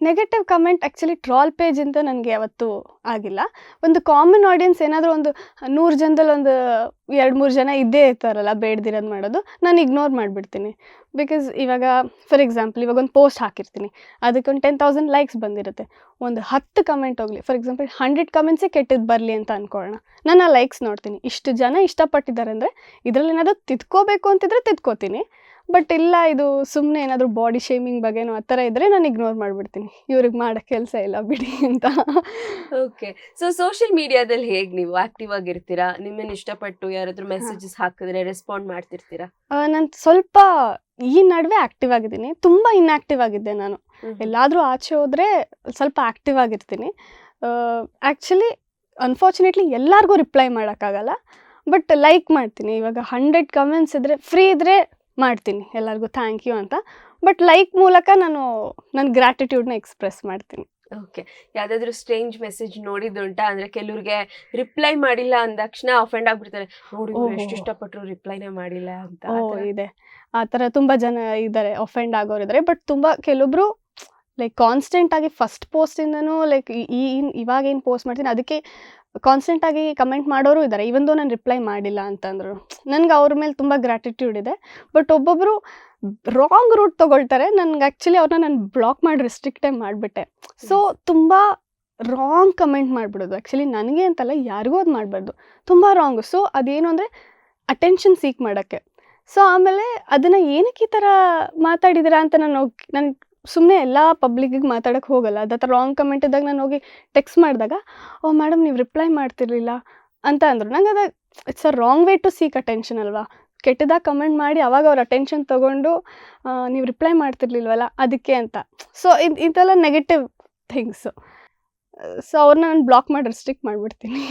Negative comment actually trawl ಪೇಜಿಂದ ನನಗೆ ಯಾವತ್ತೂ ಆಗಿಲ್ಲ. ಒಂದು ಕಾಮನ್ ಆಡಿಯನ್ಸ್ ಏನಾದರೂ ಒಂದು 100 ಜನದಲ್ಲಿ ಒಂದು 2-3 ಜನ ಇದ್ದೇ ಇರ್ತಾರಲ್ಲ ಬೇಡ್ದಿರೋದು ಮಾಡೋದು, ನಾನು ಇಗ್ನೋರ್ ಮಾಡಿಬಿಡ್ತೀನಿ. ಬಿಕಾಸ್ ಇವಾಗ ಫಾರ್ ಎಕ್ಸಾಂಪಲ್ ಇವಾಗ ಒಂದು ಪೋಸ್ಟ್ ಹಾಕಿರ್ತೀನಿ, ಅದಕ್ಕೊಂದು 10,000 ಲೈಕ್ಸ್ ಬಂದಿರುತ್ತೆ. ಒಂದು 10 ಕಮೆಂಟ್ ಹೋಗಲಿ, ಫಾರ್ ಎಕ್ಸಾಂಪಲ್ 100 ಕಮೆಂಟ್ಸೇ ಕೆಟ್ಟದ್ದು ಬರಲಿ ಅಂತ ಅಂದ್ಕೊಳ್ಳೋಣ. ನಾನು ಆ ಲೈಕ್ಸ್ ನೋಡ್ತೀನಿ, ಇಷ್ಟು ಜನ ಇಷ್ಟಪಟ್ಟಿದ್ದಾರೆ ಅಂದರೆ ಇದರಲ್ಲಿ ಏನಾದರೂ ತಿದ್ಕೋಬೇಕು ಅಂತಿದ್ರೆ ತಿದ್ಕೋತೀನಿ. ಬಟ್ ಇಲ್ಲ ಇದು ಸುಮ್ಮನೆ ಏನಾದರೂ ಬಾಡಿ ಶೇಮಿಂಗ್ ಬಗ್ಗೆನೋ ಆ ಥರ ಇದ್ದರೆ ನಾನು ಇಗ್ನೋರ್ ಮಾಡಿಬಿಡ್ತೀನಿ. ಇವ್ರಿಗೆ ಮಾಡೋ ಕೆಲಸ ಇಲ್ಲ ಬಿಡಿ ಅಂತ. ಓಕೆ. ಸೊ ಸೋಷಿಯಲ್ ಮೀಡಿಯಾದಲ್ಲಿ ಹೇಗೆ ನೀವು ಆಕ್ಟಿವ್ ಆಗಿರ್ತೀರಾ? ನಿಮ್ಮನ್ನು ಇಷ್ಟಪಟ್ಟು ಯಾರಾದರೂ ಮೆಸೇಜಸ್ ಹಾಕಿದ್ರೆ ರೆಸ್ಪಾಂಡ್ ಮಾಡ್ತಿರ್ತೀರಾ? ನಾನು ಸ್ವಲ್ಪ ಈ ನಡುವೆ ಆ್ಯಕ್ಟಿವ್ ಆಗಿದ್ದೀನಿ, ತುಂಬ ಇನ್ಆ್ಯಕ್ಟಿವ್ ಆಗಿದ್ದೆ ನಾನು. ಎಲ್ಲಾದರೂ ಆಚೆ ಹೋದರೆ ಸ್ವಲ್ಪ ಆ್ಯಕ್ಟಿವ್ ಆಗಿರ್ತೀನಿ. ಆ್ಯಕ್ಚುಲಿ ಅನ್ಫಾರ್ಚುನೇಟ್ಲಿ ಎಲ್ಲರಿಗೂ ರಿಪ್ಲೈ ಮಾಡೋಕ್ಕಾಗಲ್ಲ, ಬಟ್ ಲೈಕ್ ಮಾಡ್ತೀನಿ. ಇವಾಗ 100 ಕಮೆಂಟ್ಸ್ ಇದ್ದರೆ ಫ್ರೀ ಇದ್ದರೆ ಮಾಡ್ತೀನಿ ಎಲ್ಲರಿಗೂ ಥ್ಯಾಂಕ್ ಯು ಅಂತ. ಬಟ್ ಲೈಕ್ ಮೂಲಕ ನಾನು ನನ್ನ ಗ್ರ್ಯಾಟಿಟ್ಯೂಡ್ನ ಎಕ್ಸ್ಪ್ರೆಸ್ ಮಾಡ್ತೀನಿ. ಓಕೆ. ಯಾವುದಾದ್ರೂ ಸ್ಟ್ರೇಂಜ್ ಮೆಸೇಜ್ ನೋಡಿದ್ದುಂಟಾ? ಅಂದರೆ ಕೆಲವ್ರಿಗೆ ರಿಪ್ಲೈ ಮಾಡಿಲ್ಲ ಅಂದಾಕ್ಷಣ ಅಫೆಂಡ್ ಆಗಿಬಿಡ್ತಾರೆ, ನೋಡಿ ಇವ್ರು ಎಷ್ಟು ಇಷ್ಟಪಟ್ಟರು ರಿಪ್ಲೈನೇ ಮಾಡಿಲ್ಲ ಅಂತ. ಇದೆ ಆ ಥರ ತುಂಬ ಜನ ಇದ್ದಾರೆ, ಅಫೆಂಡ್ ಆಗೋರು ಇದ್ದಾರೆ. ಬಟ್ ತುಂಬ ಕೆಲವೊಬ್ರು ಲೈಕ್ ಕಾನ್ಸ್ಟೆಂಟಾಗಿ ಫಸ್ಟ್ ಪೋಸ್ಟಿಂದನೂ ಲೈಕ್ ಇವಾಗೇನು ಪೋಸ್ಟ್ ಮಾಡ್ತೀನಿ ಅದಕ್ಕೆ ಕಾನ್ಸ್ಟೆಂಟಾಗಿ ಕಮೆಂಟ್ ಮಾಡೋರು ಇದ್ದಾರೆ, ಇವೊಂದು ನಾನು ರಿಪ್ಲೈ ಮಾಡಿಲ್ಲ ಅಂತಂದರು. ನನಗೆ ಅವ್ರ ಮೇಲೆ ತುಂಬ ಗ್ರ್ಯಾಟಿಟ್ಯೂಡ್ ಇದೆ. ಬಟ್ ಒಬ್ಬೊಬ್ಬರು ರಾಂಗ್ ರೂಟ್ ತೊಗೊಳ್ತಾರೆ. ನನಗೆ ಆ್ಯಕ್ಚುಲಿ ಅವ್ರನ್ನ ನಾನು ಬ್ಲಾಕ್ ಮಾಡಿ ರಿಸ್ಟ್ರಿಕ್ಟೇ ಮಾಡಿಬಿಟ್ಟೆ. ಸೊ ತುಂಬ ರಾಂಗ್ ಕಮೆಂಟ್ ಮಾಡಿಬಿಡೋದು ಆ್ಯಕ್ಚುಲಿ ನನಗೆ ಅಂತಲ್ಲ, ಯಾರಿಗೂ ಅದು ಮಾಡಬಾರ್ದು, ತುಂಬ ರಾಂಗು. ಸೊ ಅದೇನು ಅಂದರೆ ಅಟೆನ್ಷನ್ ಸೀಕ್ ಮಾಡೋಕ್ಕೆ. ಸೊ ಆಮೇಲೆ ಅದನ್ನು ಏನಕ್ಕೆ ಈ ಥರ ಮಾತಾಡಿದ್ದೀರಾ ಅಂತ ನಾನು ಸುಮ್ಮನೆ ಎಲ್ಲ ಪಬ್ಲಿಕ್ಕಿಗೆ ಮಾತಾಡೋಕ್ಕೆ ಹೋಗಲ್ಲ. ಅದು ಥರ ರಾಂಗ್ ಕಮೆಂಟ್ ಇದ್ದಾಗ ನಾನು ಹೋಗಿ ಟೆಕ್ಸ್ಟ್ ಮಾಡಿದಾಗ, ಓ ಮೇಡಮ್ ನೀವು ರಿಪ್ಲೈ ಮಾಡ್ತಿರ್ಲಿಲ್ಲ ಅಂತ ಅಂದರು. ನಂಗೆ ಅದು it's a wrong way to seek attention ಅಲ್ವಾ. ಕೆಟ್ಟದಾಗ ಕಮೆಂಟ್ ಮಾಡಿ ಅವಾಗ ಅವ್ರ ಅಟೆನ್ಷನ್ ತೊಗೊಂಡು ನೀವು ರಿಪ್ಲೈ ಮಾಡ್ತಿರ್ಲಿಲ್ವಲ್ಲ ಅದಕ್ಕೆ ಅಂತ. ಸೊ ಇದೆಲ್ಲ ನೆಗೆಟಿವ್ ಥಿಂಗ್ಸು. ಸೊ ಅವ್ರನ್ನ ನಾನು ಬ್ಲಾಕ್ ಮಾಡಿ ರಿಸ್ಟ್ರಿಕ್ಟ್ ಮಾಡಿಬಿಡ್ತೀನಿ.